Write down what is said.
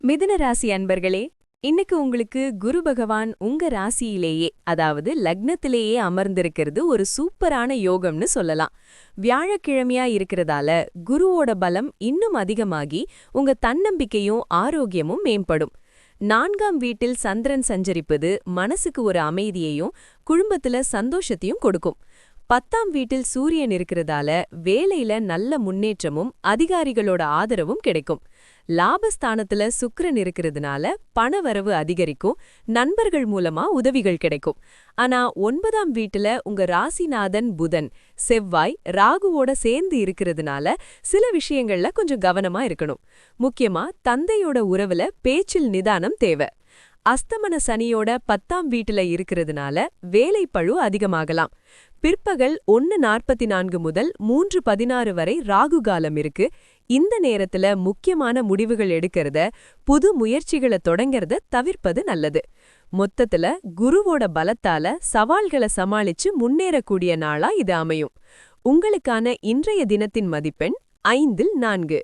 மிதுன ராசி அன்பர்களே, இன்னைக்கு உங்களுக்கு குரு பகவான் உங்க ராசியிலேயே அதாவது லக்னத்திலேயே அமர்ந்திருக்கிறது ஒரு சூப்பரான யோகம்னு சொல்லலாம். வியாழக்கிழமையா இருக்கிறதால குருவோட பலம் இன்னும் அதிகமாகி உங்க தன்னம்பிக்கையும் ஆரோக்கியமும் மேம்படும். 4ஆம் வீட்டில் சந்திரன் சஞ்சரிப்பது மனசுக்கு ஒரு அமைதியையும் குடும்பத்துல சந்தோஷத்தையும் கொடுக்கும். 10ஆம் வீட்டில் சூரியன் இருக்கிறதால வேலையில நல்ல முன்னேற்றமும் அதிகாரிகளோட ஆதரவும் கிடைக்கும். லாபஸ்தானத்துல சுக்கிரன் இருக்கிறதுனால பணவரவு அதிகரிக்கும், நண்பர்கள் மூலமா உதவிகள் கிடைக்கும். ஆனா 9ஆம் வீட்டுல உங்க ராசிநாதன் புதன், செவ்வாய், ராகுவோட சேர்ந்து இருக்கிறதுனால சில விஷயங்கள்ல கொஞ்சம் கவனமா இருக்கணும். முக்கியமா தந்தையோட உறவுல பேச்சில் நிதானம் தேவை. அஸ்தமன சனியோட 10ஆம் வீட்டுல இருக்கிறதுனால வேலைப்பழு அதிகமாகலாம். பிற்பகல் 1:44 முதல் 3:16 வரை ராகு காலம் இருக்கு. இந்த நேரத்துல முக்கியமான முடிவுகள் எடுக்கிறத, புது முயற்சிகளை தொடங்கறத தவிர்ப்பது நல்லது. மொத்தத்துல குருவோட பலத்தால சவால்களை சமாளிச்சு முன்னேறக்கூடிய நாளா இது அமையும். உங்களுக்கான இன்றைய தினத்தின் மதிப்பெண் 5-4.